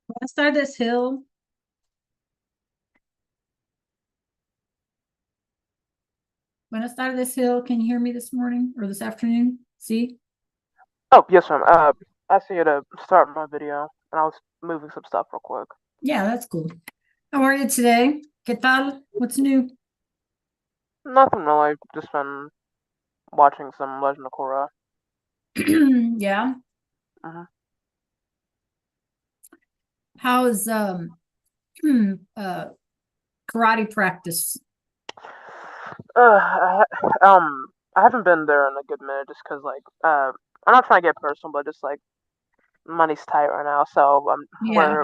Buenas tardes, Hill. Buenas tardes, Hill. Can you hear me this morning or this afternoon? See? Oh, yes, ma'am. I see you to start my video, and I was moving some stuff real quick. Yeah, that's cool. How are you today? ¿Qué tal? What's new? Nothing really, just been watching some Legend of Korra. Yeah. hmm How's uh karate practice? I haven't been there in a good minute just because, I'm not trying to get personal, but just, money's tight right now, so Yeah.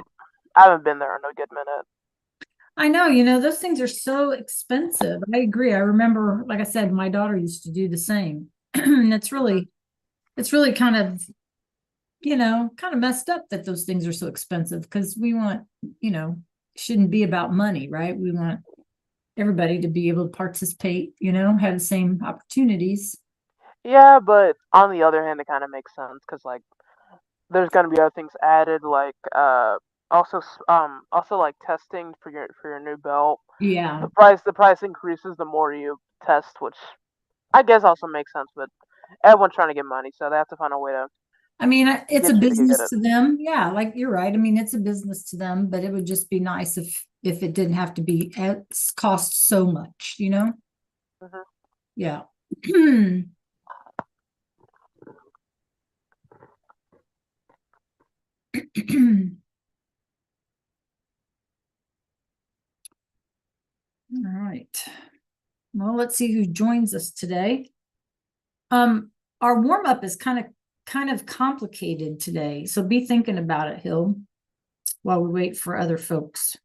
I haven't been there in a good minute. I know, those things are so expensive. I agree. I remember, like I said, my daughter used to do the same. And it's really kind of, kind of messed up that those things are so expensive because we want, you know, shouldn't be about money, right? We want everybody to be able to participate, have the same opportunities. Yeah, but on the other hand, it kind of makes sense because, there's gonna be other things added, also like testing for your new belt. Yeah. The price increases the more you test, which I guess also makes sense. But everyone's trying to get money, so they have to find a way to I mean, it's a get you to get business it. to them. Yeah, like you're right. I mean, it's a business to them, but it would just be nice if it didn't have to be cost so much. hmm Yeah. All right. Well, let's see who joins us today. Our warm up is kind of complicated today, so be thinking about it, Hill, while we wait for other folks.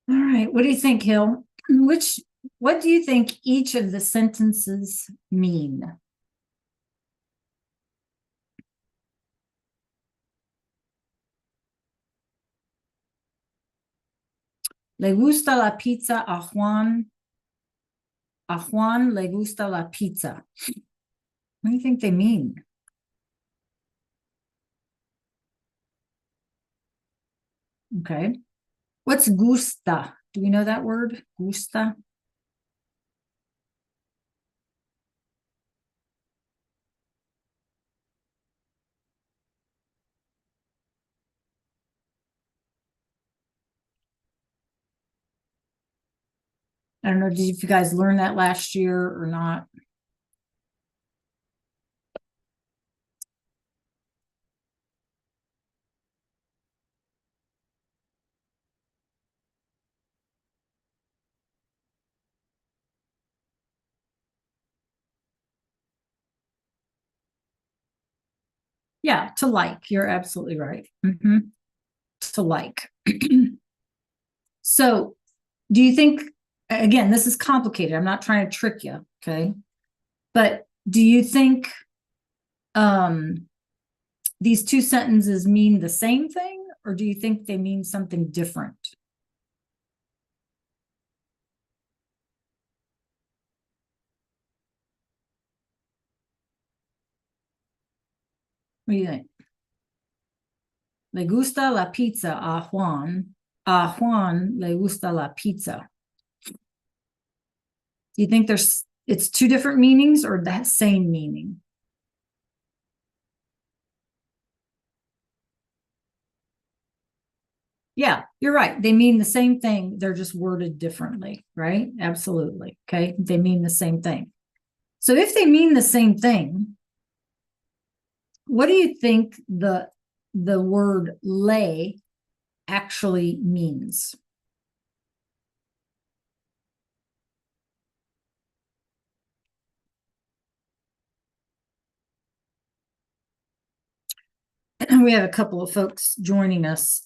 All right. What do you think, Hill? What do you think each of the sentences mean? Le gusta la pizza a Juan. A Juan le gusta la pizza. What do you think they mean? Okay. What's gusta? Do we know that word? Gusta? I don't know. Did you guys learn that last year or not? Yeah, to like. You're absolutely right. To like. So, do you think, again, this is complicated. I'm not trying to trick you, okay? But do you think um, these two sentences mean the same thing, or do you think they mean something different? What do you think? Le gusta la pizza a Juan. a Juan le gusta la pizza. Do you think it's two different meanings or the same meaning? Yeah, you're right. They mean the same thing. They're just worded differently, right? Absolutely. Okay. They mean the same thing. So if they mean the same thing, what do you think the word lay actually means? And we have a couple of folks joining us,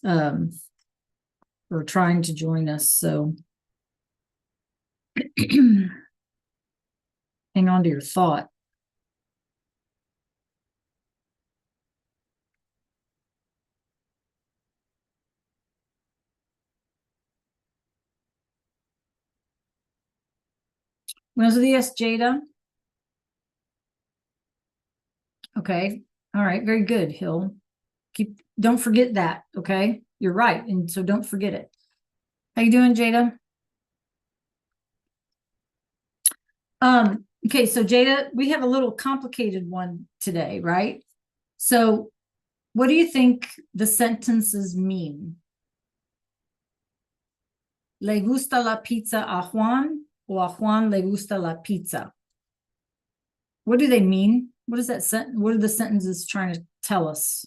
or trying to join us. So hang on to your thought. Buenos días, Jada. Okay. All right. Very good, Hill. Don't forget that. Okay. You're right. And so don't forget it. How you doing, Jada? Okay, so Jada, we have a little complicated one today, right? So what do you think the sentences mean? Le gusta la pizza a Juan, or a Juan le gusta la pizza? What do they mean? What is that what are the sentences trying to tell us?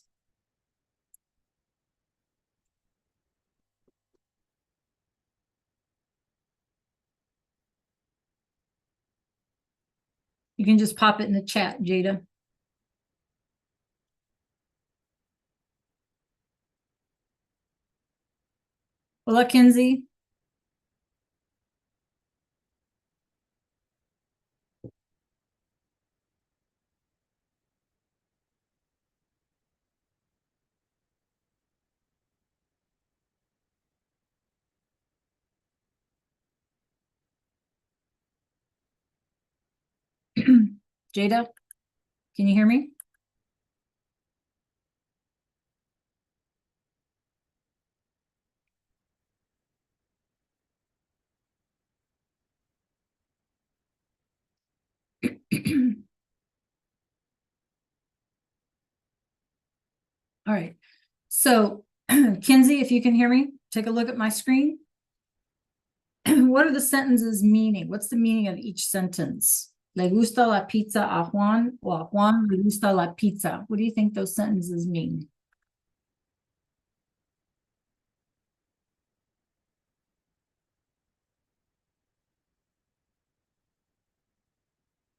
You can just pop it in the chat, Jada. Hola, Kinsey. Jada, can you hear me? All right. So, Kinsey, if you can hear me, take a look at my screen. What are the sentences meaning? What's the meaning of each sentence? Le gusta la pizza a Juan, or a Juan le gusta la pizza. What do you think those sentences mean?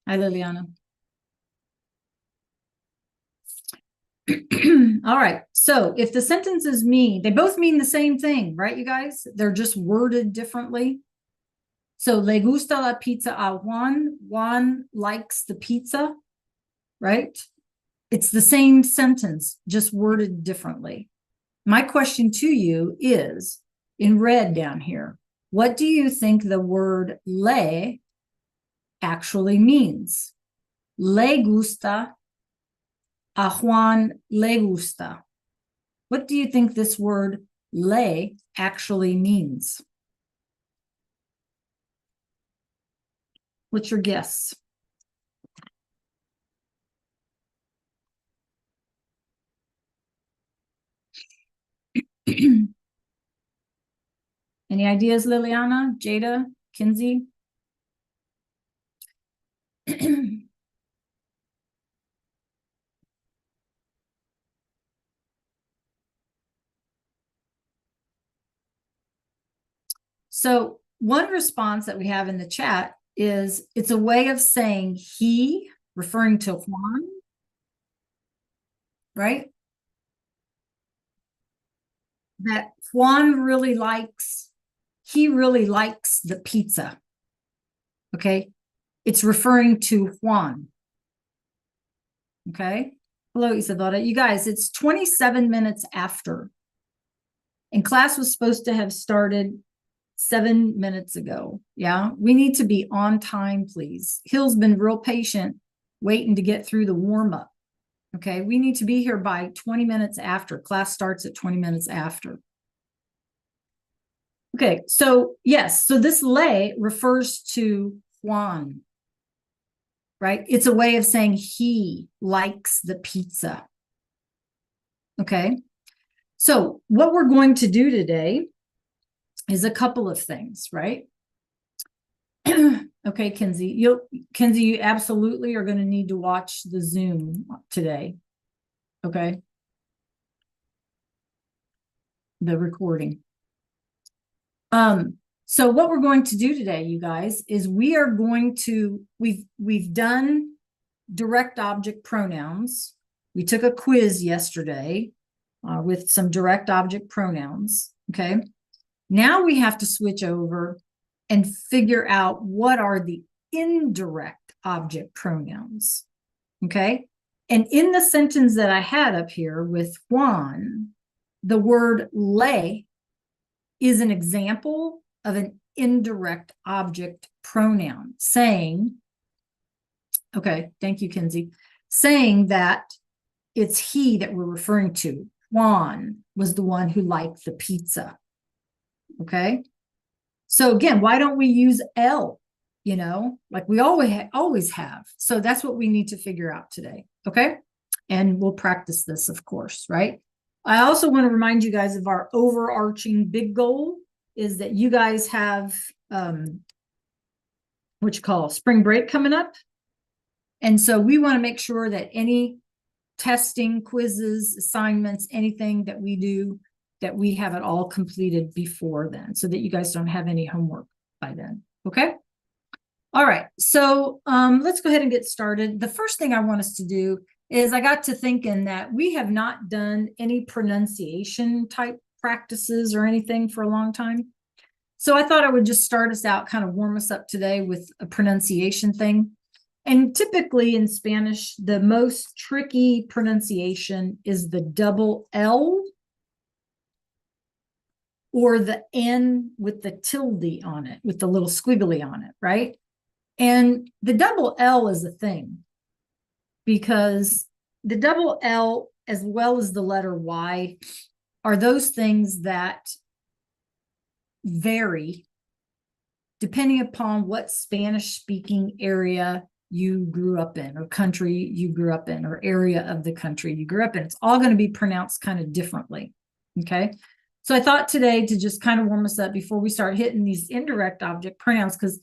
Hi, Liliana. All right. So if the sentences mean, they both mean the same thing, right, you guys? They're just worded differently. So le gusta la pizza a Juan. Juan likes the pizza, right? It's the same sentence, just worded differently. My question to you is, in red down here, what do you think the word le actually means? Le gusta, a Juan le gusta. What do you think this word le actually means? What's your guess? Any ideas, Liliana, Jada, Kinsey? So one response that we have in the chat is it's a way of saying he, referring to Juan, right? That Juan really likes, he really likes the pizza. Okay. It's referring to Juan. Okay. Hello, Isadora. You guys, it's 27 minutes after. And class was supposed to have started 7 minutes ago. Yeah. We need to be on time, please. Hill's been real patient waiting to get through the warm up. Okay. We need to be here by 20 minutes after. Class starts at 20 minutes after. Okay, so yes, so this le refers to Juan, right? It's a way of saying he likes the pizza. Okay, so what we're going to do today is a couple of things, right? Okay, Kenzie, you absolutely are going to need to watch the Zoom today. Okay. The recording. So what we're going to do today, you guys, is we are going to, we've done direct object pronouns. We took a quiz yesterday with some direct object pronouns. Okay. Now we have to switch over and figure out what are the indirect object pronouns. Okay. And in the sentence that I had up here with Juan, the word le is an example of an indirect object pronoun saying, okay, thank you, Kenzie, saying that it's he that we're referring to. Juan was the one who liked the pizza. Okay. So again, why don't we use L, like we always have. So that's what we need to figure out today. Okay. And we'll practice this, of course, right? I also want to remind you guys of our overarching big goal is that you guys have what you call spring break coming up. And so we want to make sure that any testing, quizzes, assignments, anything that we do, that we have it all completed before then so that you guys don't have any homework by then. Okay. All right. So let's go ahead and get started. The first thing I want us to do is I got to thinking that we have not done any pronunciation type practices or anything for a long time. So I thought I would just start us out, kind of warm us up today with a pronunciation thing. And typically in Spanish, the most tricky pronunciation is the double L or the N with the tilde on it, with the little squiggly on it, right? And the double L is a thing because the double L, as well as the letter Y, are those things that vary depending upon what Spanish speaking area you grew up in, or country you grew up in, or area of the country you grew up in. It's all going to be pronounced kind of differently. Okay. So I thought today to just kind of warm us up before we start hitting these indirect object pronouns, because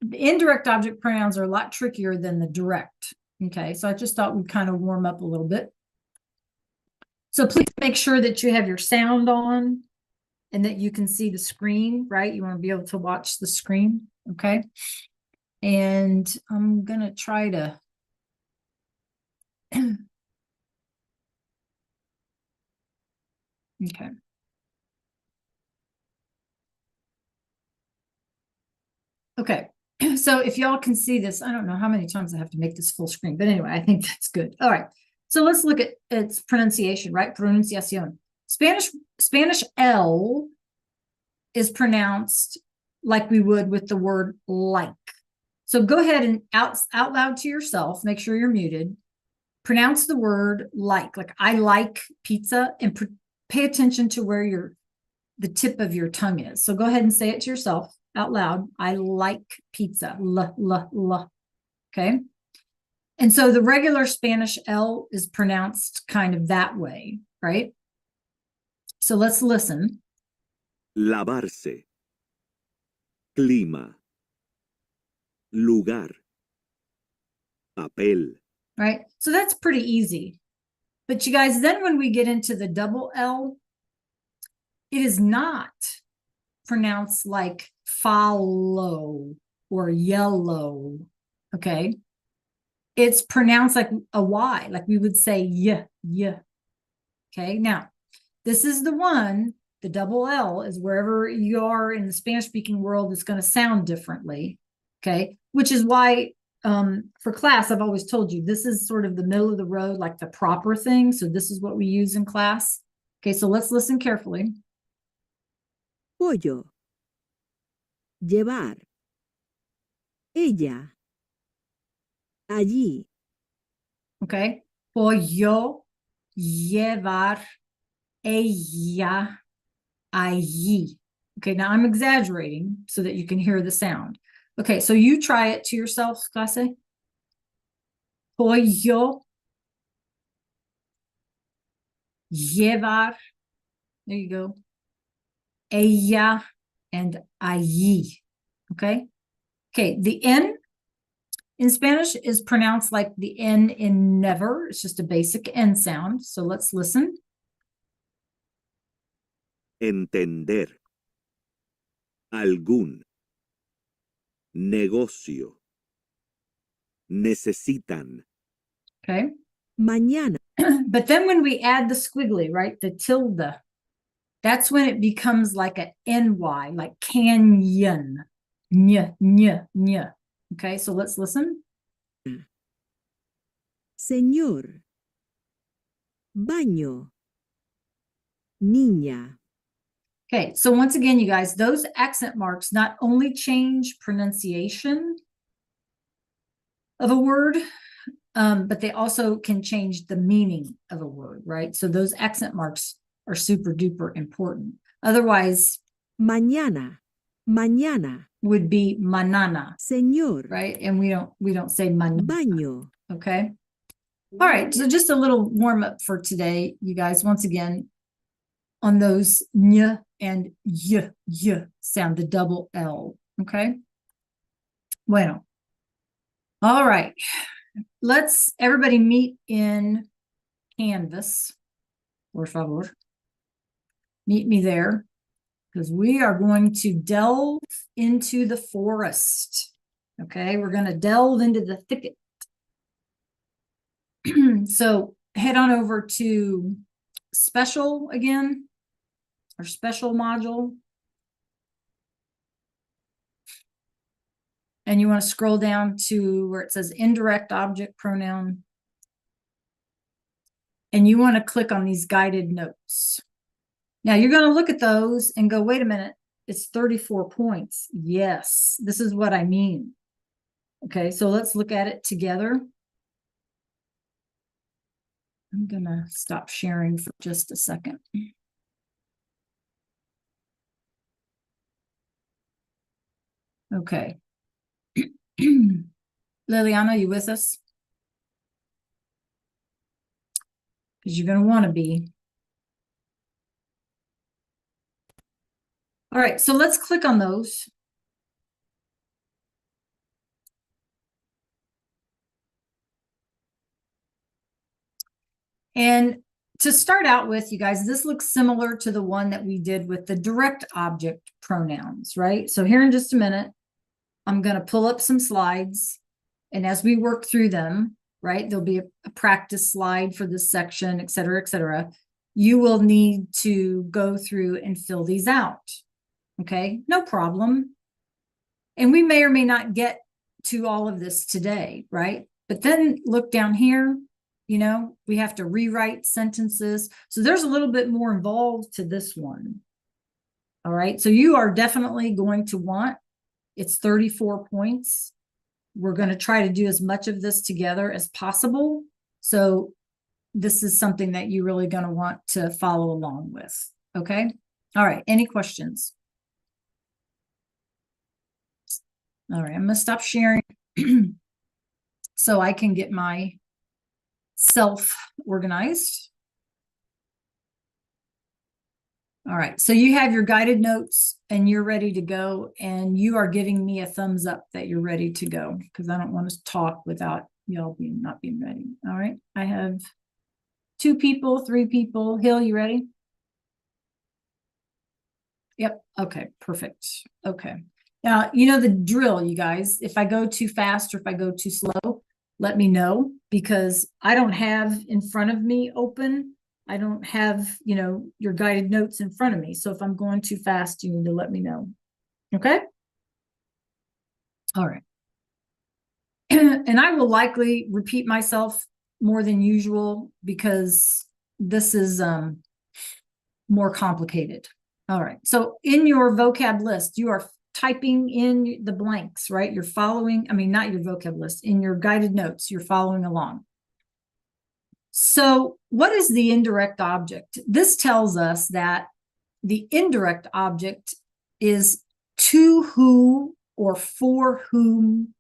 the indirect object pronouns are a lot trickier than the direct. Okay. So I just thought we'd kind of warm up a little bit. So please make sure that you have your sound on and that you can see the screen, right? You want to be able to watch the screen. Okay. And I'm going to try to okay. Okay. So if y'all can see this, I don't know how many times I have to make this full screen, but anyway, I think that's good. All right. So let's look at its pronunciation, right? Pronunciación. Spanish L is pronounced like we would with the word like. So go ahead and out loud to yourself, make sure you're muted. Pronounce the word like I like pizza, and pay attention to where the tip of your tongue is. So go ahead and say it to yourself out loud. I like pizza. L. Okay. And so the regular Spanish L is pronounced kind of that way, right? So let's listen. Lavarse. Clima. Lugar. Papel. Right? So that's pretty easy. But you guys, then when we get into the double L, it is not pronounced like follow or yellow. Okay. It's pronounced like a Y, like we would say yeah. Okay. Now, this is the one, the double L is wherever you are in the Spanish speaking world, it's going to sound differently. Okay. Which is why for class, I've always told you this is sort of the middle of the road, like the proper thing. So this is what we use in class. Okay. So let's listen carefully. Pollo. Llevar. Ella. Allí. Okay. Pollo, llevar, ella, allí. Okay, now I'm exaggerating so that you can hear the sound. Okay, so you try it to yourself, clase. Pollo. Llevar. There you go. Ella and allí. Okay. Okay. The N in Spanish is pronounced like the N in never. It's just a basic N sound. So let's listen. Entender. Algún. Negocio. Necesitan. Okay. mañana, But then when we add the squiggly, right, the tilde, that's when it becomes like a NY, like canyon. Nya, nya, nya. Okay, so let's listen. señor, baño, niña, Okay, so once again, you guys, those accent marks not only change pronunciation of a word, but they also can change the meaning of a word, right? So those accent marks are super duper important. Otherwise, mañana, mañana, would be manana, señor, right? And we don't say man. baño, Okay. All right. So just a little warm up for today, you guys. Once again, on those ny and y sound, the double L. Okay. Bueno. All right. Let's everybody meet in Canvas. Por favor. Meet me there, because we are going to delve into the forest. Okay. We're going to delve into the thicket. So head on over to special again, or special module. And you want to scroll down to where it says indirect object pronoun. And you want to click on these guided notes. Now you're going to look at those and go, wait a minute, it's 34 points. Yes, this is what I mean. Okay, so let's look at it together. I'm going to stop sharing for just a second. Okay. Liliana, you with us? Because you're going to want to be. All right, so let's click on those. And to start out with, you guys, this looks similar to the one that we did with the direct object pronouns, right? So here in just a minute, I'm going to pull up some slides. And as we work through them, right, there'll be a practice slide for this section, et cetera, et cetera. You will need to go through and fill these out. Okay, no problem. And we may or may not get to all of this today, right? But then look down here. You know, we have to rewrite sentences. So there's a little bit more involved to this one. All right. So you are definitely going to want, it's 34 points. We're going to try to do as much of this together as possible. So this is something that you're really going to want to follow along with. Okay. All right. Any questions? All right. I'm going to stop sharing so I can get my self organized. All right, so you have your guided notes and you're ready to go, and you are giving me a thumbs up that you're ready to go, because I don't want to talk without y'all not being ready. All right, I have 2 people, 3 people. Hill, you ready? Yep. Okay, perfect. Okay. Now, you know the drill, you guys. If I go too fast or if I go too slow, let me know, because I don't have in front of me open. I don't have, you know, your guided notes in front of me. So if I'm going too fast, you need to let me know. Okay. All right. And I will likely repeat myself more than usual because this is more complicated. All right. So in your vocab list, you are typing in the blanks, right? You're following, I mean, not your vocab list, in your guided notes, you're following along. So what is the indirect object? This tells us that the indirect object is to who or for whom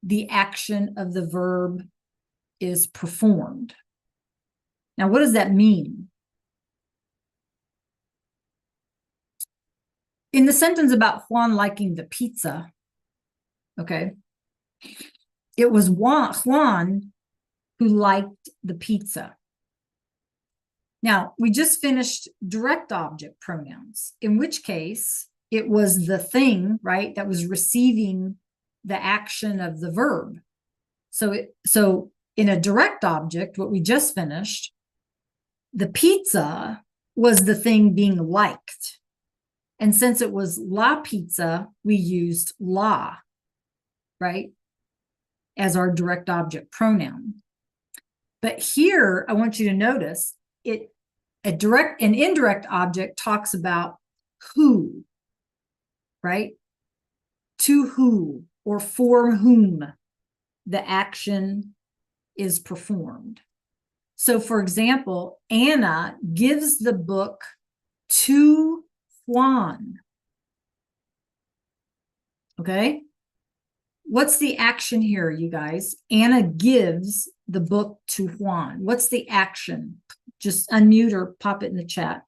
the action of the verb is performed. Now, what does that mean? In the sentence about Juan liking the pizza, okay, it was Juan who liked the pizza. Now, we just finished direct object pronouns, in which case it was the thing, right, that was receiving the action of the verb. So in a direct object, what we just finished, the pizza was the thing being liked. And since it was la pizza, we used la, right, as our direct object pronoun. But here, I want you to notice an indirect object talks about who, right? To who or for whom the action is performed. So, for example, Anna gives the book to Juan. Okay? What's the action here, you guys? Anna gives the book to Juan. What's the action? Just unmute or pop it in the chat.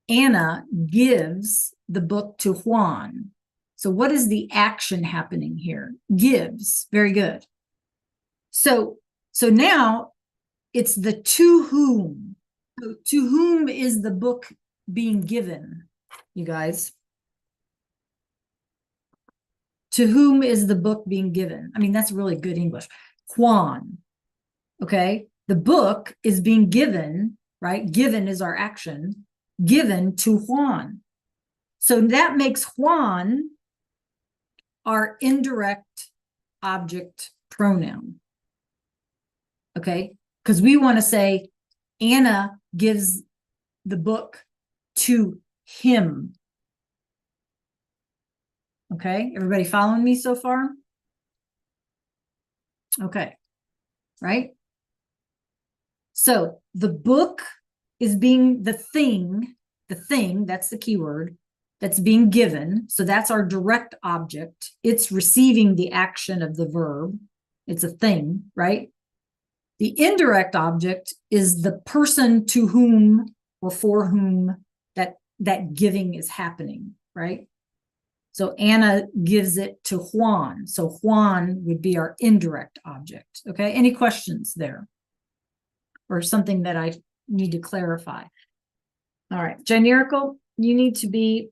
Anna gives the book to Juan. So what is the action happening here? Gives. Very good. So now it's the to whom. So to whom is the book being given, you guys? To whom is the book being given? I mean, that's really good English. Juan. Okay. The book is being given, right? Given is our action. Given to Juan. So that makes Juan our indirect object pronoun. Okay. Because we want to say Anna gives the book to him. Okay, everybody following me so far? Okay, right? So the book is being the thing, that's the key word, that's being given. So that's our direct object. It's receiving the action of the verb. It's a thing, right? The indirect object is the person to whom or for whom that giving is happening, right? So Anna gives it to Juan. So Juan would be our indirect object. Okay. Any questions there? Or something that I need to clarify? All right. Janerical, you need to be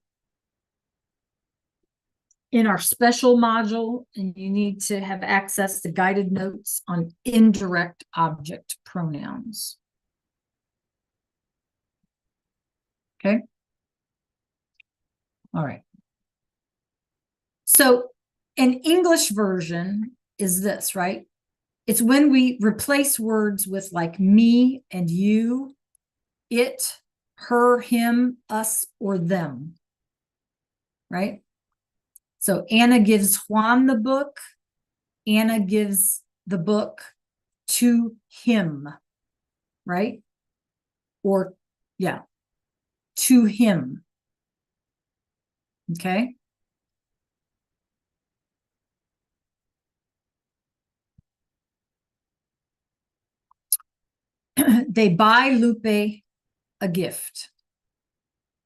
in our special module, and you need to have access to guided notes on indirect object pronouns. Okay. All right. So an English version is this, right? It's when we replace words with like me and you, it, her, him, us, or them, right? So Anna gives Juan the book. Anna gives the book to him, right? Or, yeah, to him. Okay. They buy Lupe a gift.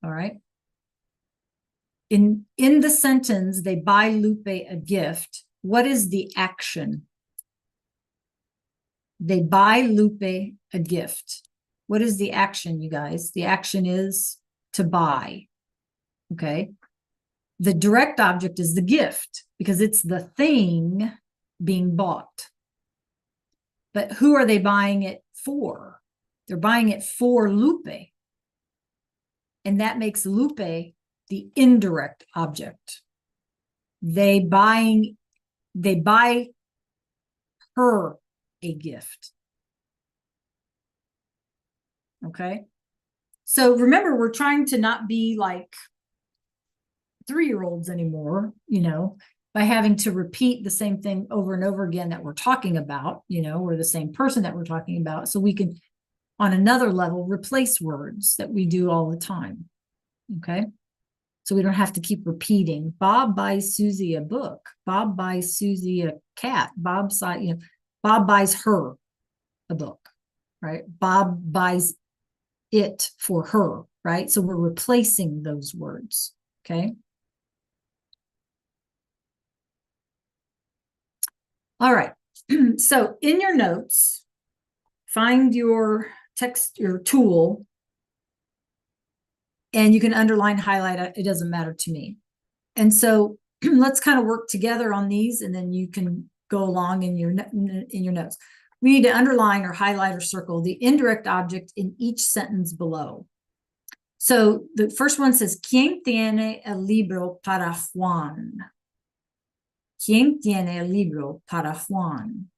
All right. In the sentence, they buy Lupe a gift. What is the action? They buy Lupe a gift. What is the action, you guys? The action is to buy. Okay. The direct object is the gift because it's the thing being bought. But who are they buying it for? They're buying it for Lupe. And that makes Lupe the indirect object. They buy her a gift. Okay. So remember, we're trying to not be like 3-year-olds anymore, by having to repeat the same thing over and over again that we're talking about, or the same person that we're talking about. So we can, on another level, replace words that we do all the time. Okay. So we don't have to keep repeating. Bob buys Susie a book. Bob buys Susie a cat. Bob buys her a book, right? Bob buys it for her, right? So we're replacing those words. Okay. All right. So in your notes, find your text, your tool, and you can underline, highlight, it doesn't matter to me. And so let's kind of work together on these, and then you can go along in your notes. We need to underline or highlight or circle the indirect object in each sentence below. So the first one says, ¿Quién tiene el libro para Juan? ¿Quién tiene el libro para Juan?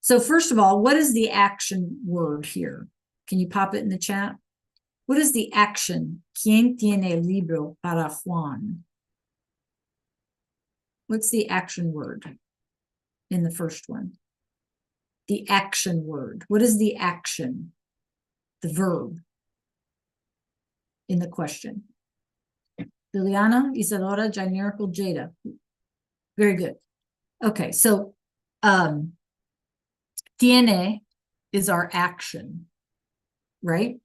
So first of all, what is the action word here? Can you pop it in the chat? What is the action? ¿Quién tiene el libro para Juan? What's the action word in the first one? The action word. What is the action? The verb in the question. Liliana, Isadora, Janerical, Jada. Very good. Okay, so tiene is our action, right?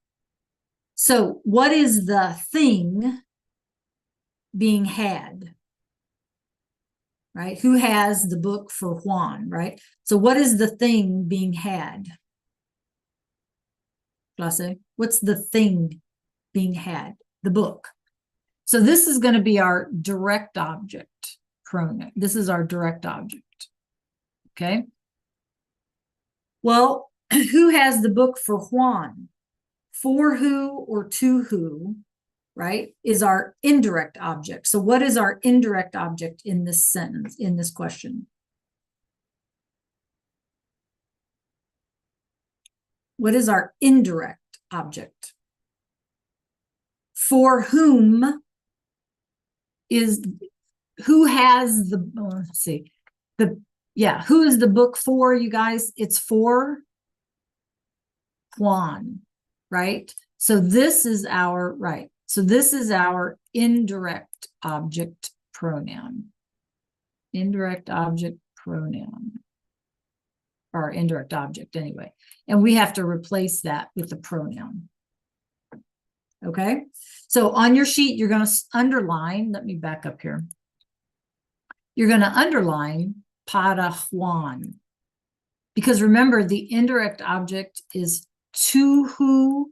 So what is the thing being had? Right? Who has the book for Juan, right? So what is the thing being had? Clase, what's the thing being had? The book. So this is going to be our direct object pronoun. This is our direct object. Okay. Well, who has the book for Juan? For who or to who, right, is our indirect object. So what is our indirect object in this sentence, in this question? What is our indirect object? For whom is, who has the, let's see, who is the book for, you guys? It's for Juan, right? So this is our, right. So this is our indirect object pronoun. Indirect object pronoun. Or indirect object anyway. And we have to replace that with the pronoun. Okay. So on your sheet, you're going to underline, let me back up here. You're going to underline para Juan. Because remember, the indirect object is to who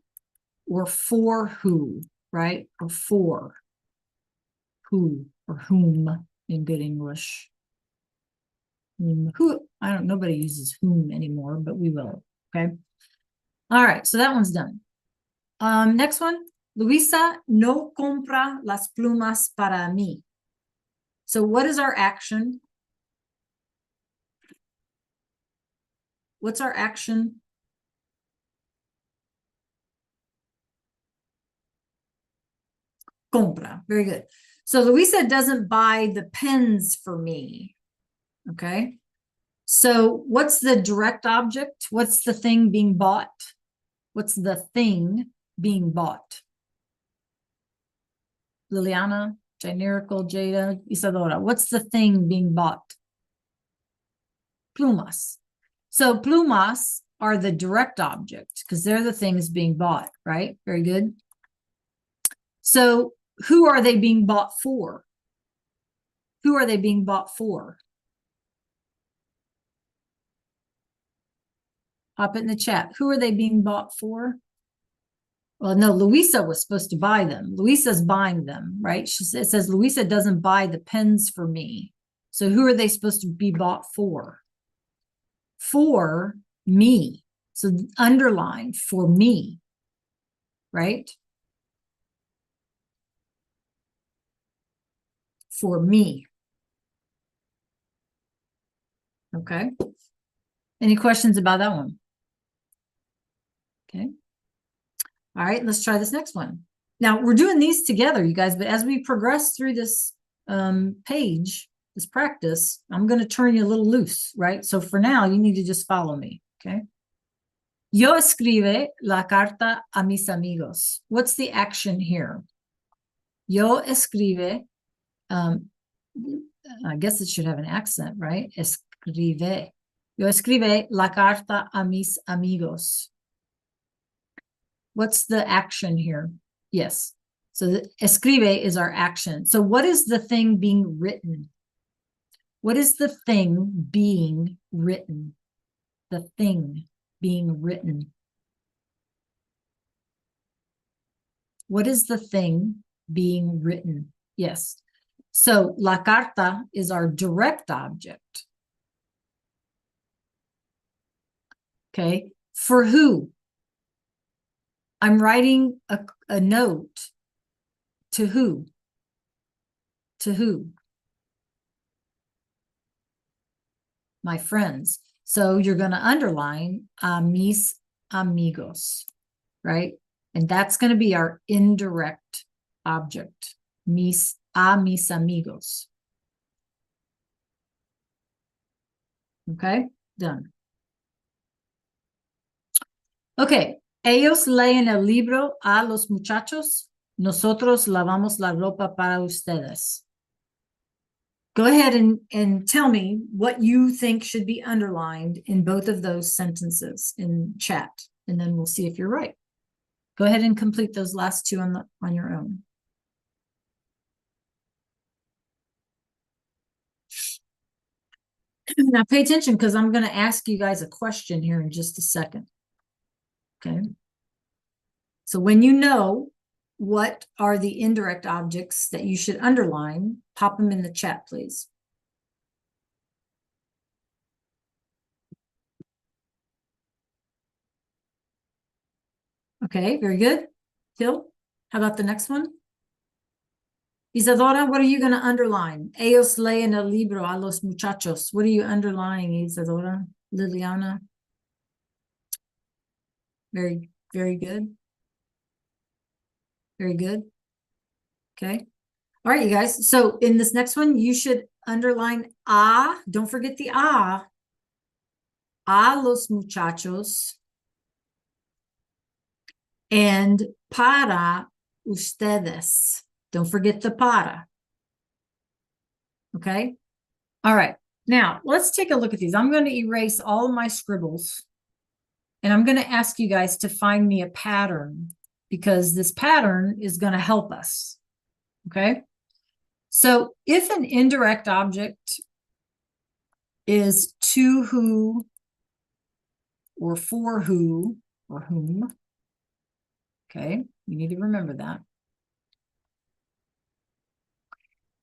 or for who, right? Or for who or whom in good English. Who, I don't, nobody uses whom anymore, but we will. Okay. All right. So that one's done. Next one. Luisa no compra las plumas para mí. So what is our action? What's our action? Compra. Very good. So Luisa doesn't buy the pens for me. Okay. So what's the direct object? What's the thing being bought? What's the thing being bought? Liliana, Janerical, Jada, Isadora. What's the thing being bought? Plumas. So plumas are the direct object because they're the things being bought, right? Very good. So who are they being bought for? Who are they being bought for? Pop it in the chat. Who are they being bought for? Well, no, Luisa was supposed to buy them. Luisa's buying them, right? It says Luisa doesn't buy the pens for me. So who are they supposed to be bought for? For me. So underline for me, right? For me. Okay. Any questions about that one? Okay. All right, let's try this next one. Now we're doing these together, you guys, but as we progress through this page, this practice, I'm going to turn you a little loose, right? So for now, you need to just follow me, okay? Yo escribe la carta a mis amigos. What's the action here? Yo escribe, I guess it should have an accent, right? Escribe. Yo escribe la carta a mis amigos. What's the action here? Yes. So the escribe is our action. So what is the thing being written? What is the thing being written? The thing being written. What is the thing being written? Yes. So la carta is our direct object. Okay. For who? I'm writing a note. To who? To who? My friends. So you're going to underline a mis amigos, right? And that's going to be our indirect object. Mis amigos. Okay, done. Okay, ellos leen el libro a los muchachos. Nosotros lavamos la ropa para ustedes. Go ahead and tell me what you think should be underlined in both of those sentences in chat, and then we'll see if you're right. Go ahead and complete those last two on your own. Now pay attention because I'm going to ask you guys a question here in just a second. Okay. So when you know what are the indirect objects that you should underline, pop them in the chat, please. Okay, very good. Phil, how about the next one? Isadora, what are you going to underline? Ellos leen el libro a los muchachos. What are you underlining, Isadora? Liliana? Very, very good. Very good. Okay. All right, you guys. So in this next one, you should underline a. Don't forget the a. A los muchachos. And para ustedes. Don't forget the para. Okay. All right. Now let's take a look at these. I'm going to erase all of my scribbles. And I'm going to ask you guys to find me a pattern, because this pattern is going to help us. Okay. So if an indirect object is to who or for who or whom, okay, you need to remember that.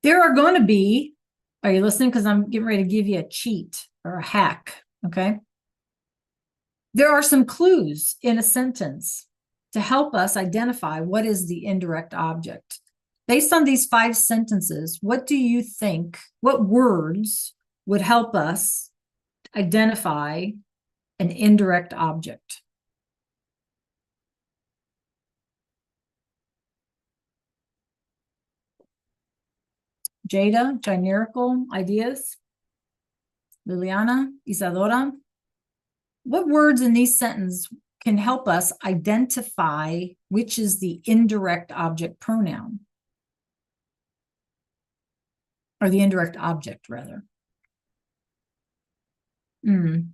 There are going to be, are you listening? Because I'm getting ready to give you a cheat or a hack. Okay. There are some clues in a sentence to help us identify what is the indirect object. Based on these 5 sentences, what do you think, what words would help us identify an indirect object? Jada, Chimerical, ideas? Liliana, Isadora? What words in these sentences can help us identify which is the indirect object pronoun? Or the indirect object, rather. Not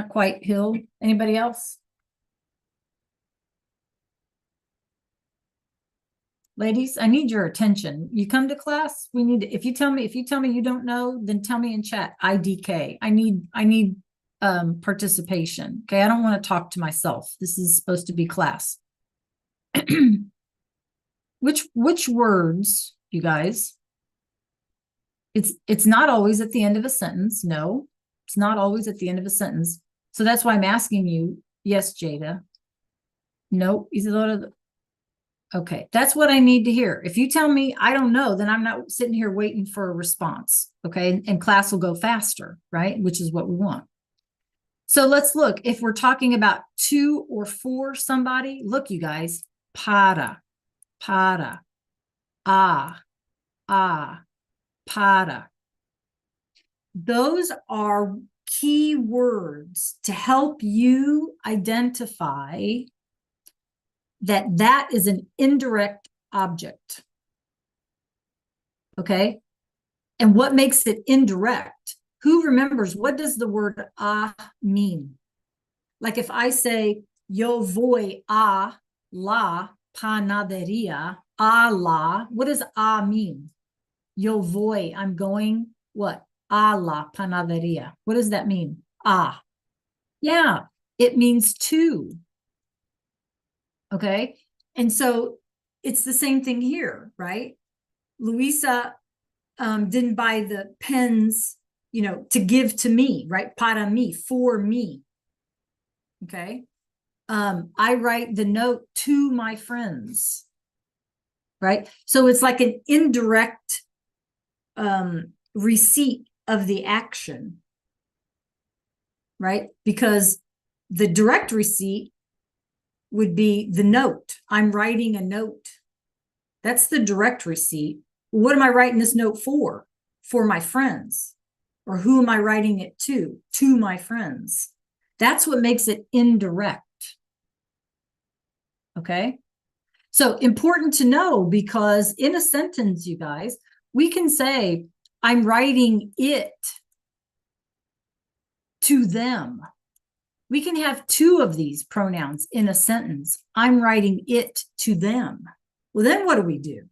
quite, Hill. Anybody else? Ladies, I need your attention. You come to class, we need, if you tell me you don't know, then tell me in chat, IDK. I need participation. Okay, I don't want to talk to myself. This is supposed to be class. Which words, you guys? It's not always at the end of a sentence. No, it's not always at the end of a sentence. So that's why I'm asking you. Yes, Jada. No, Isadora. Okay, that's what I need to hear. If you tell me I don't know, then I'm not sitting here waiting for a response. Okay, and class will go faster, right? Which is what we want. So let's look. If we're talking about to or for somebody, look, you guys, para, para, para. Those are key words to help you identify that that is an indirect object. Okay? And what makes it indirect? Who remembers, what does the word a mean? Like if I say, yo voy a la panaderia, a la, what does a mean? Yo voy, I'm going, what? A la panaderia. What does that mean? Ah. Yeah, it means to. Okay. And so it's the same thing here, right? Luisa didn't buy the pens, you know, to give to me, right? Para mí, for me. Okay. I write the note to my friends, right? So it's like an indirect receipt of the action, right? Because the direct receipt would be the note. I'm writing a note. That's the direct receipt. What am I writing this note for? For my friends. Or who am I writing it to? To my friends. That's what makes it indirect. Okay? So important to know, because in a sentence, you guys, we can say, I'm writing it to them. We can have two of these pronouns in a sentence. I'm writing it to them. Well, then what do we do?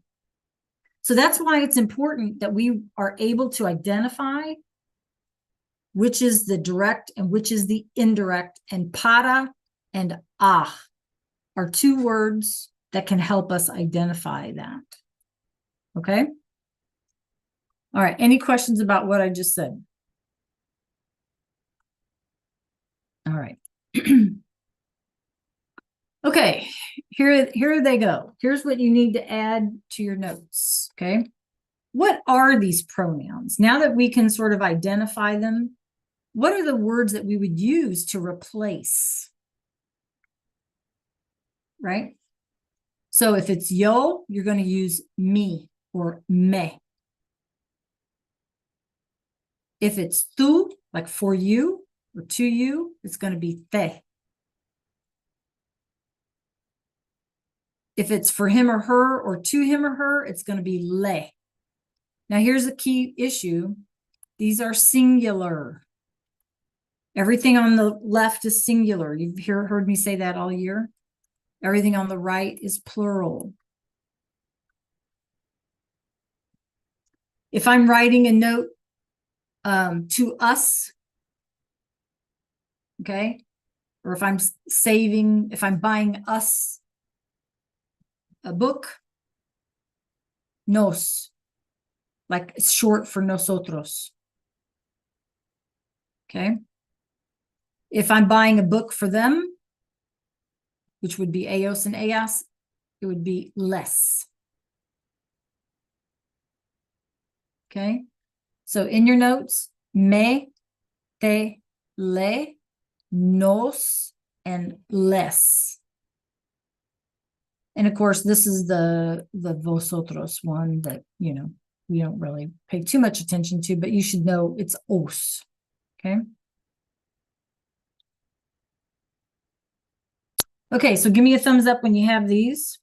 So that's why it's important that we are able to identify which is the direct and which is the indirect. And para and ah are two words that can help us identify that. Okay? All right. Any questions about what I just said? All right. Okay, here they go. Here's what you need to add to your notes, okay? What are these pronouns? Now that we can sort of identify them, what are the words that we would use to replace? Right? So if it's yo, you're going to use me or me. If it's tú, like for you or to you, it's going to be te. If it's for him or her or to him or her, it's going to be le. Now, here's a key issue. These are singular. Everything on the left is singular. You've heard me say that all year. Everything on the right is plural. If I'm writing a note to us, okay, or if I'm if I'm buying us a book, nos, like it's short for nosotros. Okay. If I'm buying a book for them, which would be ellos and ellas, it would be les. Okay. So in your notes, me, te, le, nos, and les. And of course, this is the vosotros one that, you know, we don't really pay too much attention to, but you should know it's os. Okay. Okay, so give me a thumbs up when you have these.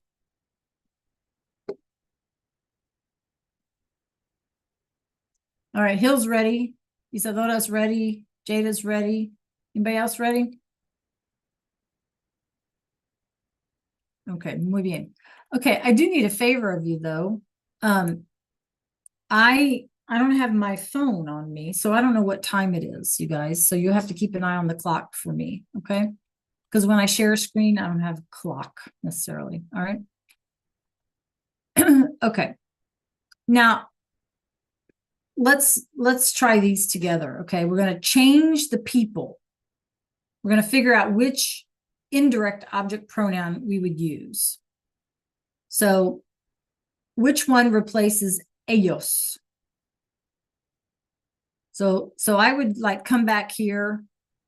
All right, Hill's ready. Isadora's ready. Jada's ready. Anybody else ready? Okay, muy bien. Okay, I do need a favor of you though. I don't have my phone on me, so I don't know what time it is, you guys. So you have to keep an eye on the clock for me, okay? Because when I share a screen, I don't have a clock necessarily. All right. Okay. Now let's try these together. Okay, we're going to change the people. We're going to figure out which indirect object pronoun we would use. So which one replaces ellos? So I would like come back here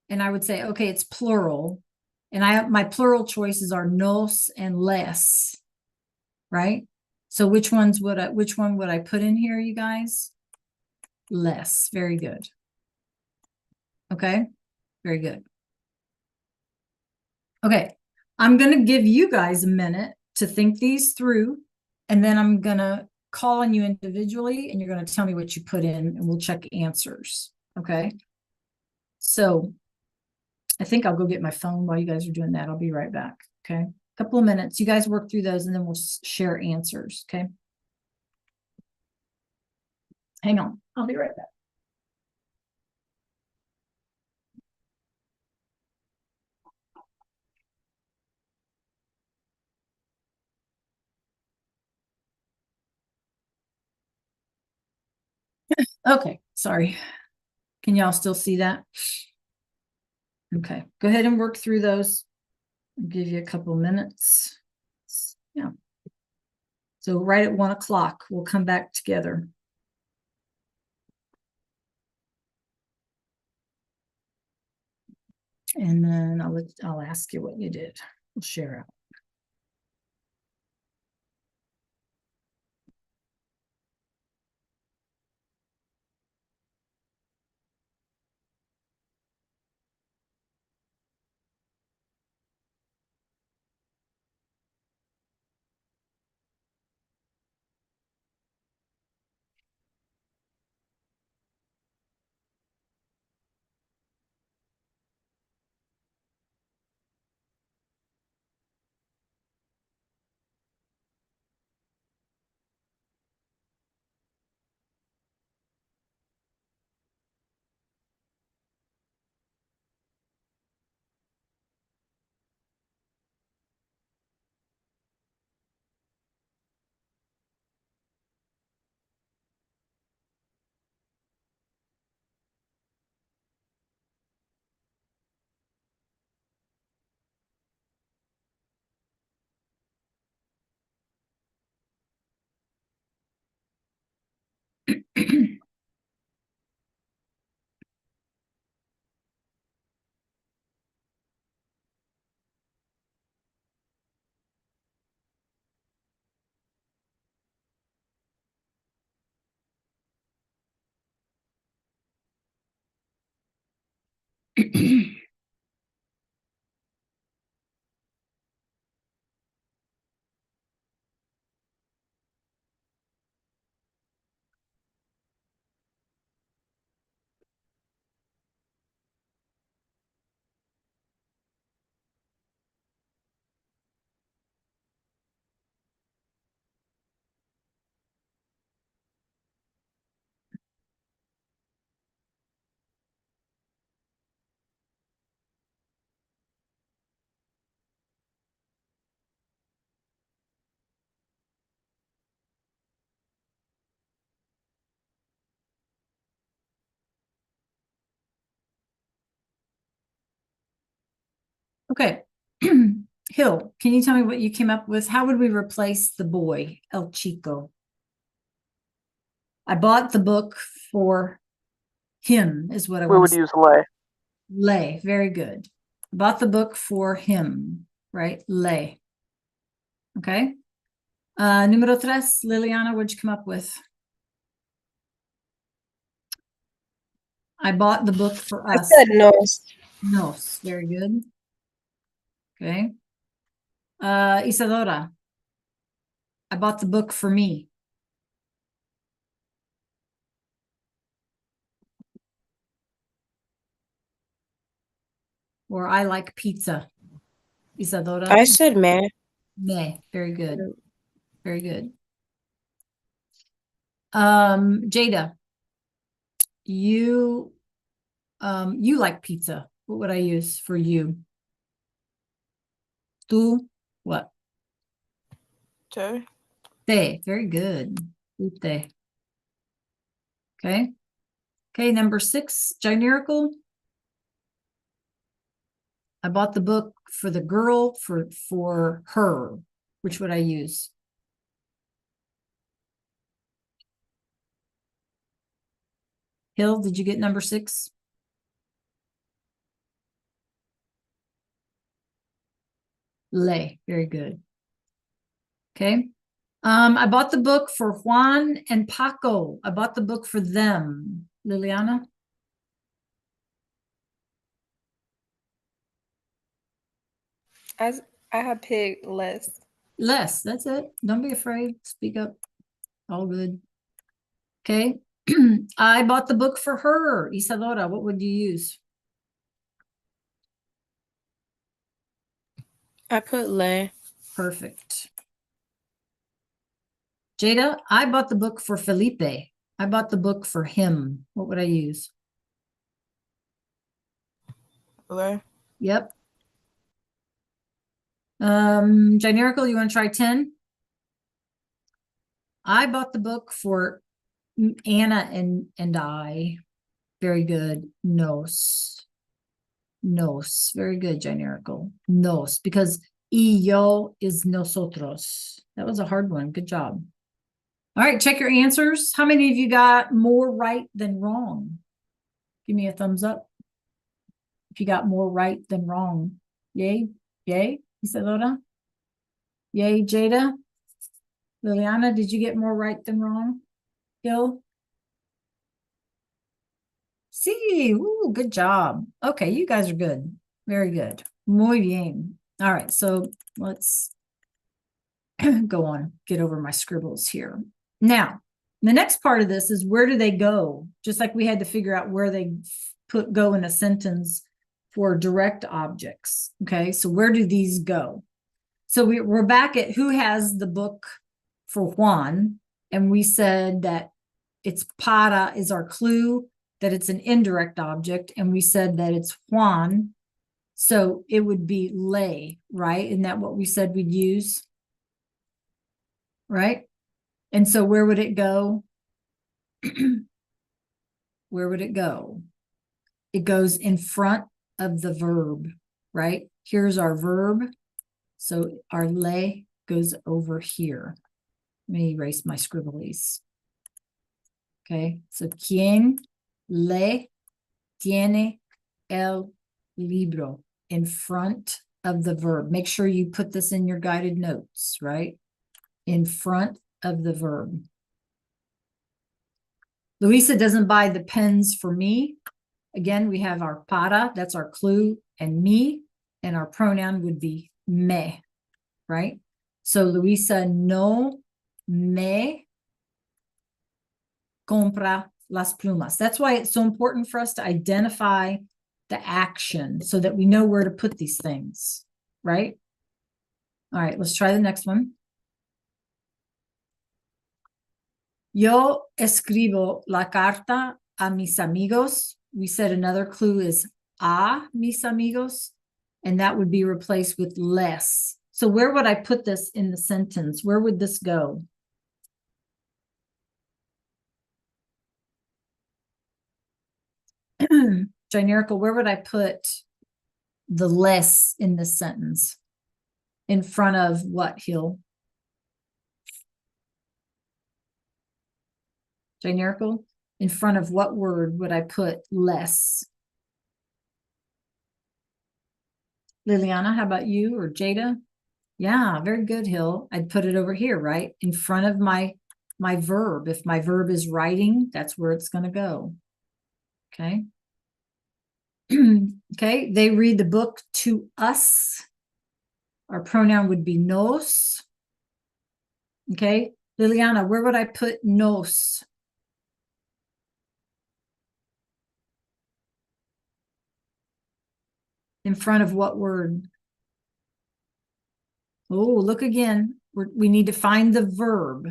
and I would say, okay, it's plural. And my plural choices are nos and les, right? So which one would I put in here, you guys? Les. Very good. Okay, very good. Okay, I'm going to give you guys a minute to think these through, and then I'm going to call on you individually, and you're going to tell me what you put in, and we'll check answers. Okay, so I think I'll go get my phone while you guys are doing that. I'll be right back. Okay, couple of minutes. You guys work through those, and then we'll share answers. Okay, hang on. I'll be right back. Okay, sorry. Can y'all still see that? Okay, go ahead and work through those. I'll give you a couple minutes. Yeah. So right at 1 o'clock, we'll come back together. And then I'll ask you what you did. We'll share out. Okay. Hill, can you tell me what you came up with? How would we replace the boy, El Chico? I bought the book for him, is what I We want would to say. use lay. Lay, very good. Bought the book for him, right? Lay. Okay. Número tres, Liliana, what'd you come up with? I bought the book for I us. said nos. Nos, very good. Okay. Isadora, I bought the book for me. Or I like pizza. Isadora. I said man. Me, very good. Very good. Jada, you like pizza. What would I use for you? Tu, what? Te. Te, very good. Te. Okay. Okay, number 6, Generical. I bought the book for the girl for her. Which would I use? Hill, did you get number 6? Lay, very good. Okay. I bought the book for Juan and Paco. I bought the book for them. Liliana? I have picked less. Less, that's it. Don't be afraid. Speak up. All good. Okay. I bought the book for her. Isadora, what would you use? I put le. Perfect. Jada, I bought the book for Felipe. I bought the book for him. What would I use? Le. Yep. Generical, you want to try 10? I bought the book for Anna and I. Very good. Nos. Nos. Very good, Generical. Nos. Because yo is nosotros. That was a hard one. Good job. All right, check your answers. How many of you got more right than wrong? Give me a thumbs up if you got more right than wrong. Yay? Yay? Isadora? Yay, Jada? Liliana, did you get more right than wrong? Gil? See, ooh, good job. Okay, you guys are good. Very good. Muy bien. All right, so let's go on, get over my scribbles here. Now, the next part of this is where do they go? Just like we had to figure out where they go in a sentence for direct objects. Okay, so where do these go? So we're back at who has the book for Juan, and we said that it's para is our clue, that it's an indirect object, and we said that it's Juan, so it would be le, right? Isn't that what we said we'd use? Right? And so where would it go? Where would it go? It goes in front of the verb, right? Here's our verb. So our le goes over here. Let me erase my scribblies. Okay, so ¿quién le tiene el libro? In front of the verb. Make sure you put this in your guided notes, right? In front of the verb. Luisa doesn't buy the pens for me. Again, we have our para, that's our clue, and me, and our pronoun would be me, right? So Luisa no me compra las plumas. That's why it's so important for us to identify the action so that we know where to put these things, right? All right, let's try the next one. Yo escribo la carta a mis amigos. We said another clue is a mis amigos, and that would be replaced with les. So where would I put this in the sentence? Where would this go? Generical, where would I put the less in this sentence? In front of what, Hill? Generical, in front of what word would I put less? Liliana, how about you or Jada? Yeah, very good, Hill. I'd put it over here, right? In front of my verb. If my verb is writing, that's where it's going to go. Okay. Okay, they read the book to us. Our pronoun would be nos. Okay, Liliana, where would I put nos? In front of what word? Oh, look again. We need to find the verb.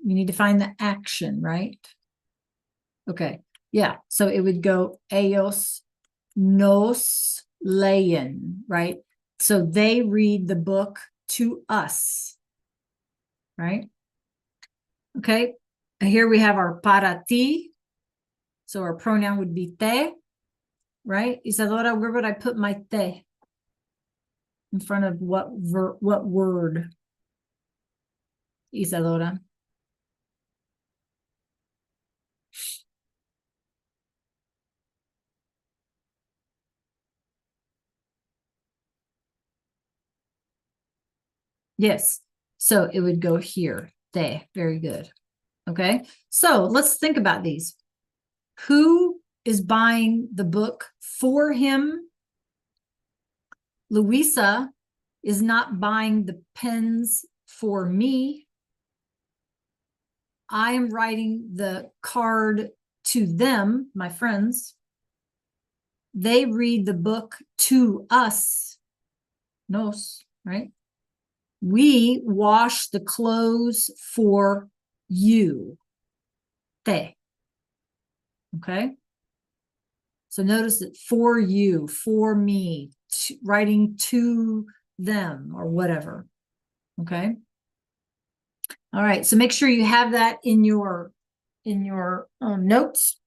We need to find the action, right? Okay. Yeah, so it would go ellos nos leen, right? So they read the book to us, right? Okay, here we have our para ti. So our pronoun would be te, right? Isadora, where would I put my te? In front of what word? Isadora. Yes, so it would go here, te, very good. Okay, so let's think about these. Who is buying the book for him? Louisa is not buying the pens for me. I am writing the card to them, my friends. They read the book to us, nos, right? We wash the clothes for you, te. Okay? So notice that for you, for me, writing to them or whatever. Okay? All right, so make sure you have that in your notes.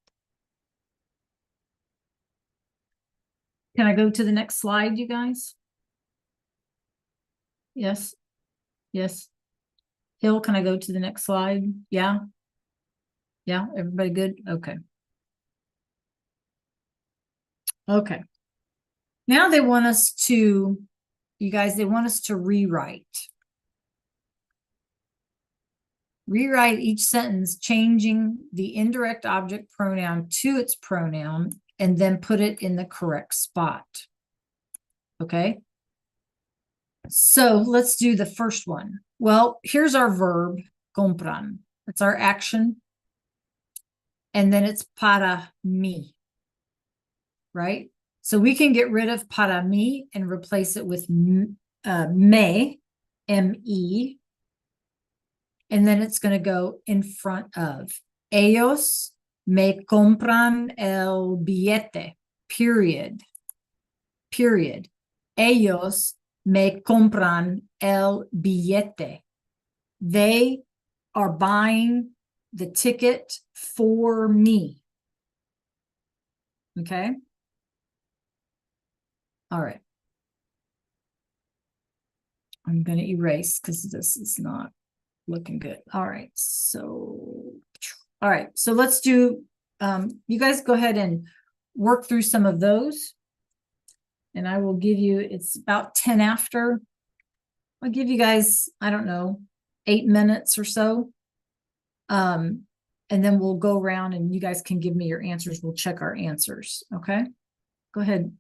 Can I go to the next slide, you guys? Yes. Yes. Hill, can I go to the next slide? Yeah. Yeah, everybody good? Okay. Okay. Now they want us to, you guys, they want us to rewrite. Rewrite each sentence, changing the indirect object pronoun to its pronoun, and then put it in the correct spot. Okay. So let's do the first one. Well, here's our verb, compran. It's our action. And then it's para mí, right? So we can get rid of para mí and replace it with me, M-E. And then it's going to go in front of. Ellos me compran el billete, period. Period. Ellos me compran el billete. They are buying the ticket for me. Okay. All right. I'm going to erase because this is not looking good. All right. So, all right. So let's do, you guys go ahead and work through some of those. And I will give you, it's about 10 after. I'll give you guys, I don't know, 8 minutes or so. And then we'll go around and you guys can give me your answers. We'll check our answers. Okay. Go ahead.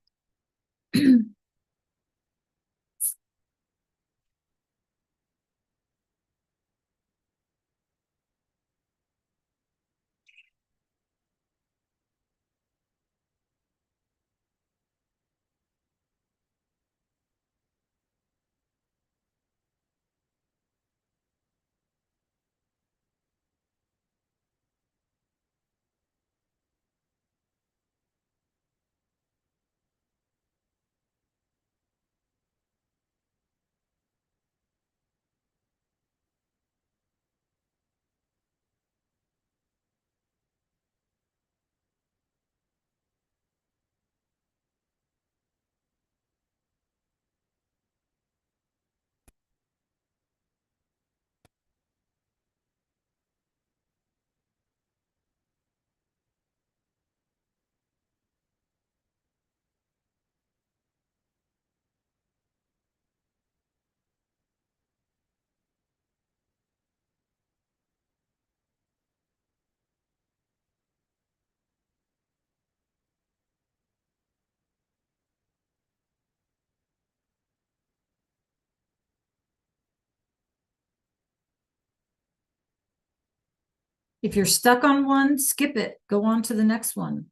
If you're stuck on one, skip it. Go on to the next one.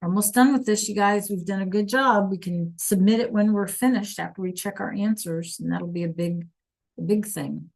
Almost done with this, you guys. We've done a good job. We can submit it when we're finished after we check our answers, and that'll be a big thing.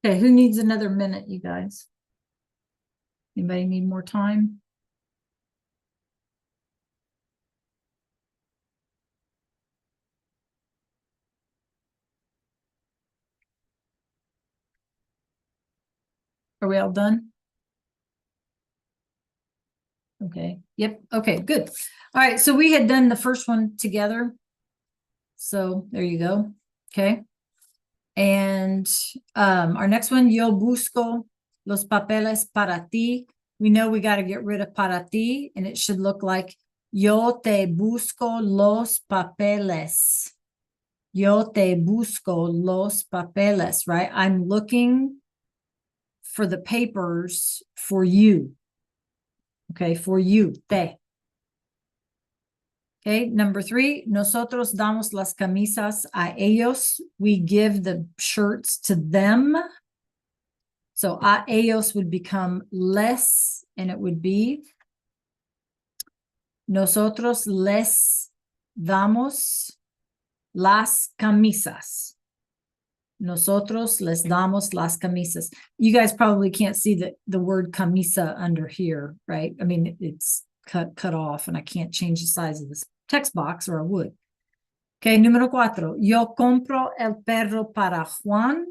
Okay, who needs another minute, you guys? Anybody need more time? Are we all done? Okay, yep, okay, good. All right, so we had done the first one together. So there you go, okay? And our next one, yo busco los papeles para ti. We know we got to get rid of para ti, and it should look like yo te busco los papeles. Yo te busco los papeles, right? I'm looking for the papers for you. Okay, for you, te. Okay, number 3, nosotros damos las camisas a ellos. We give the shirts to them. So a ellos would become les, and it would be nosotros les damos las camisas. Nosotros les damos las camisas. You guys probably can't see the word camisa under here, right? I mean, it's cut off, and I can't change the size of this text box, or I would. Okay, número 4. Yo compro el perro para Juan.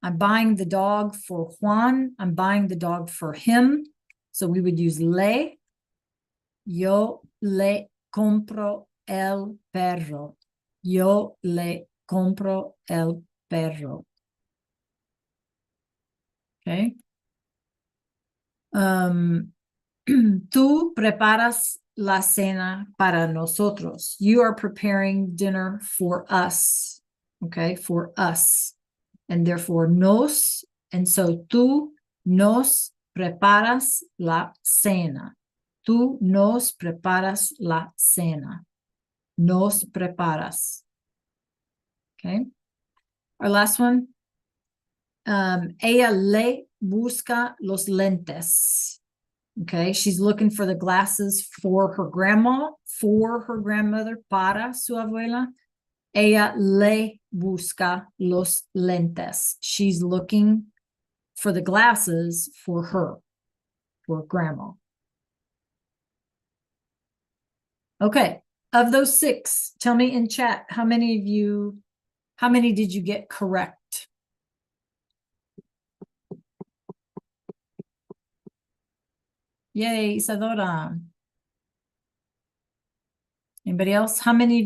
I'm buying the dog for Juan. I'm buying the dog for him. So we would use le. Yo le compro el perro. Yo le compro el perro. Okay. Tú preparas la cena para nosotros. You are preparing dinner for us. Okay, for us. And therefore nos, and so tú nos preparas la cena. Tú nos preparas la cena. Nos preparas. Okay. Our last one. Ella le busca los lentes. Okay, she's looking for the glasses for her grandma, for her grandmother, para su abuela. Ella le busca los lentes. She's looking for the glasses for her, for grandma. Okay, of those 6, tell me in chat, how many did you get correct? Yay, Isadora. Anybody else? How many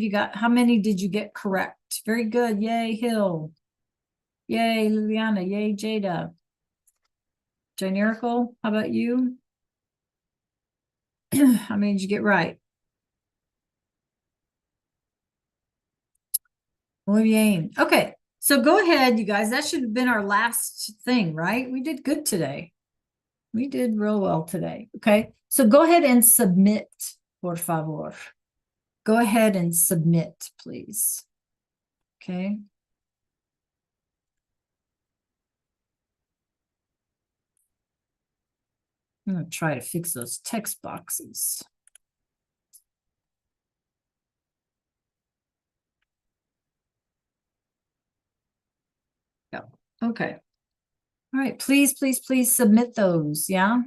did you get correct? Very good. Yay, Hill. Yay, Liliana. Yay, Jada. Janerical, how about you? How many did you get right? Muy bien. Okay, so go ahead, you guys. That should have been our last thing, right? We did good today. We did real well today. Okay, so go ahead and submit, por favor. Go ahead and submit, please. Okay. I'm going to try to fix those text boxes. Yeah. Okay. All right. Please, please, please submit those. Yeah.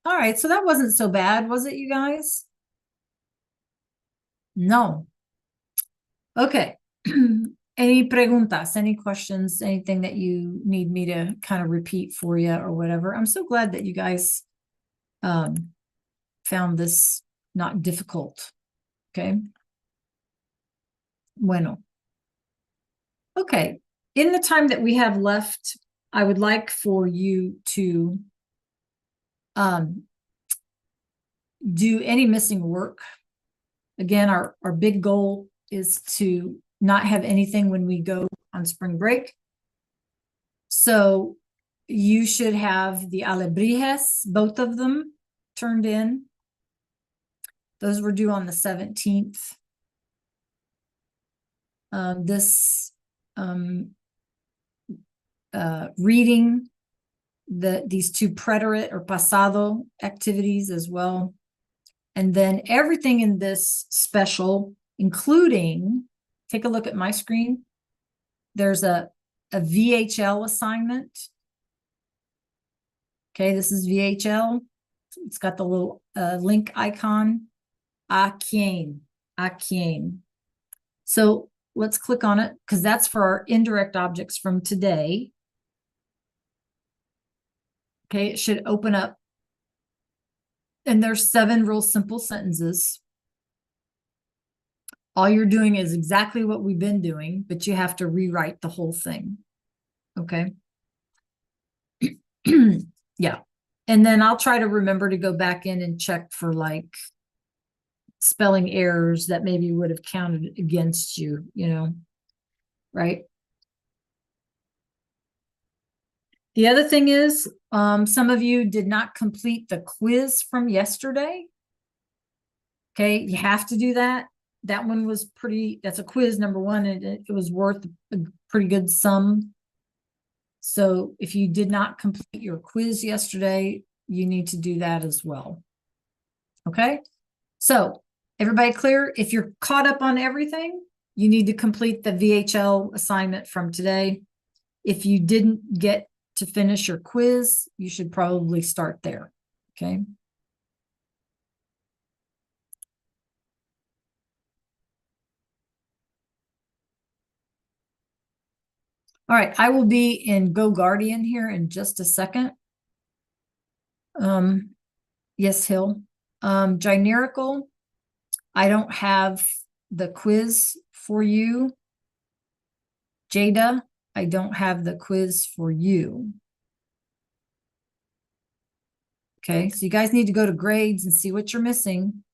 All right. So that wasn't so bad, was it, you guys? No. Okay. Any preguntas, any questions, anything that you need me to kind of repeat for you or whatever? I'm so glad that you guys found this not difficult. Okay. Bueno. Okay. In the time that we have left, I would like for you to do any missing work. Again, our big goal is to not have anything when we go on spring break. So you should have the alebrijes, both of them, turned in. Those were due on the 17th. Reading these 2 preterite or pasado activities as well. And then everything in this special, including, take a look at my screen. There's a a VHL assignment. Okay, this is VHL. It's got the little link icon. A quien. A quien. So let's click on it because that's for our indirect objects from today. Okay, it should open up. And there's 7 real simple sentences. All you're doing is exactly what we've been doing, but you have to rewrite the whole thing. Okay. Yeah. And then I'll try to remember to go back in and check for like spelling errors that maybe would have counted against you, right? The other thing is, some of you did not complete the quiz from yesterday. Okay, you have to do that. That one was that's a quiz, number 1, and it was worth a pretty good sum. So if you did not complete your quiz yesterday, you need to do that as well. Okay, so everybody clear? If you're caught up on everything, you need to complete the VHL assignment from today. If you didn't get to finish your quiz, you should probably start there. Okay. All right, I will be in GoGuardian here in just a second. Yes, Hill. Gynerical, I don't have the quiz for you. Jada, I don't have the quiz for you. Okay, so you guys need to go to grades and see what you're missing.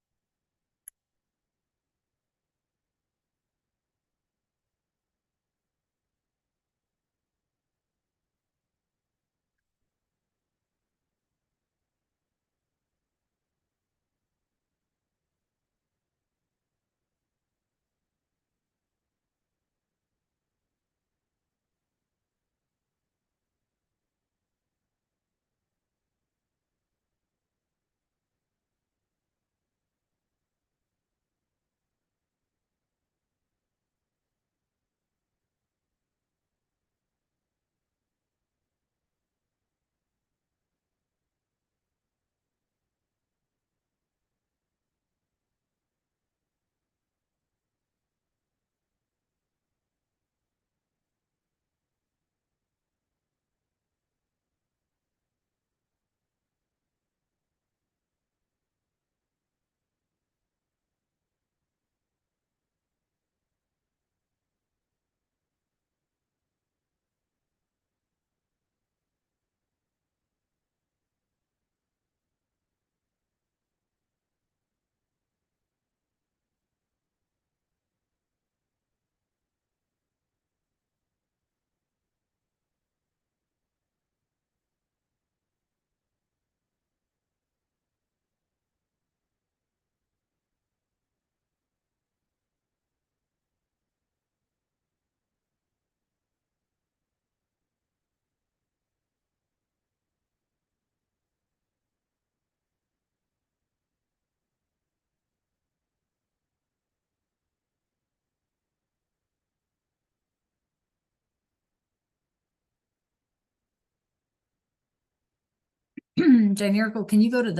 Gynerical, can you go to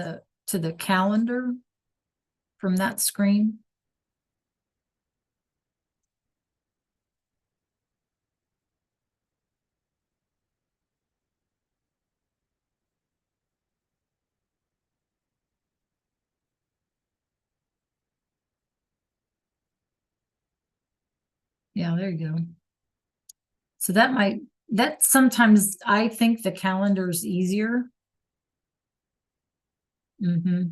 the calendar from that screen? Yeah, there you go. So that sometimes I think the calendar is easier. Mm-hmm.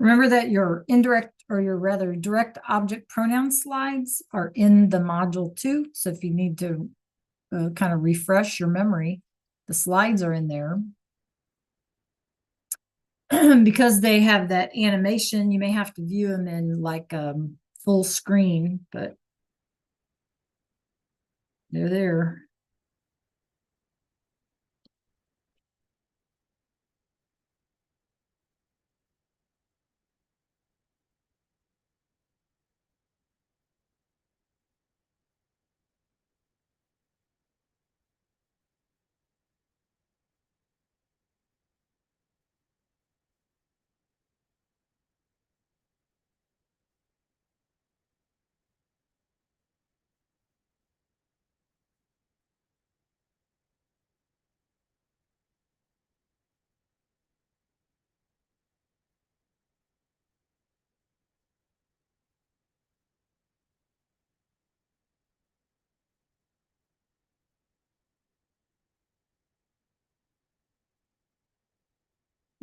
Remember that your indirect or your rather direct object pronoun slides are in the module too. So if you need to kind of refresh your memory, the slides are in there. Because they have that animation, you may have to view them in like full screen, but they're there.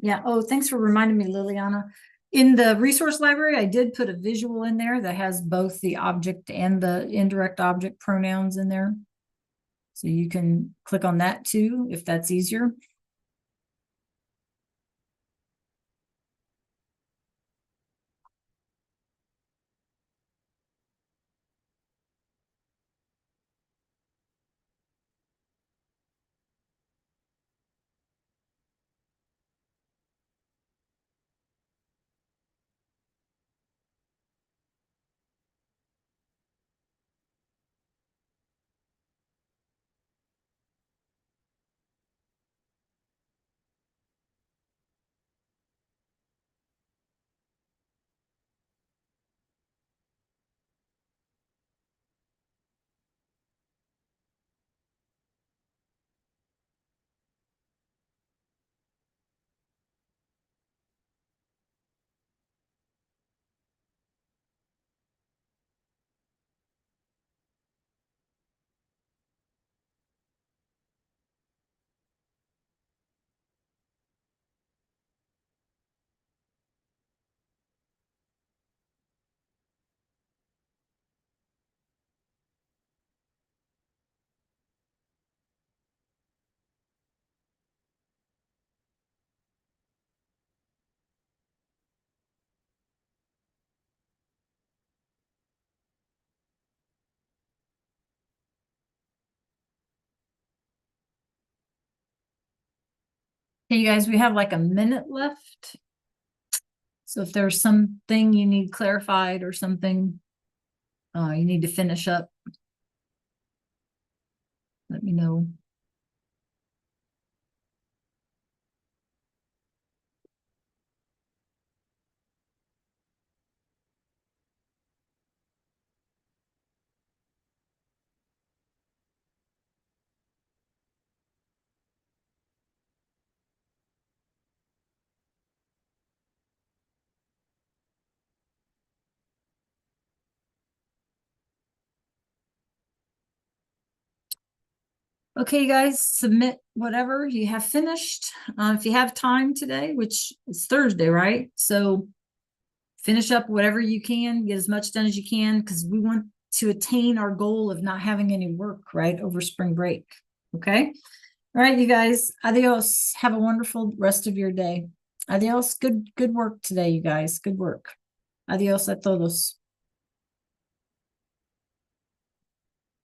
Yeah. Oh, thanks for reminding me, Liliana. In the resource library, I did put a visual in there that has both the object and the indirect object pronouns in there. So you can click on that too, if that's easier. Hey, you guys, we have like a minute left. So if there's something you need clarified or something you need to finish up, let me know. Okay, guys, submit whatever you have finished. If you have time today, which is Thursday, right? So finish up whatever you can, get as much done as you can, because we want to attain our goal of not having any work, right, over spring break. Okay. All right, you guys. Adios. Have a wonderful rest of your day. Adios. Good work today, you guys. Good work. Adios a todos.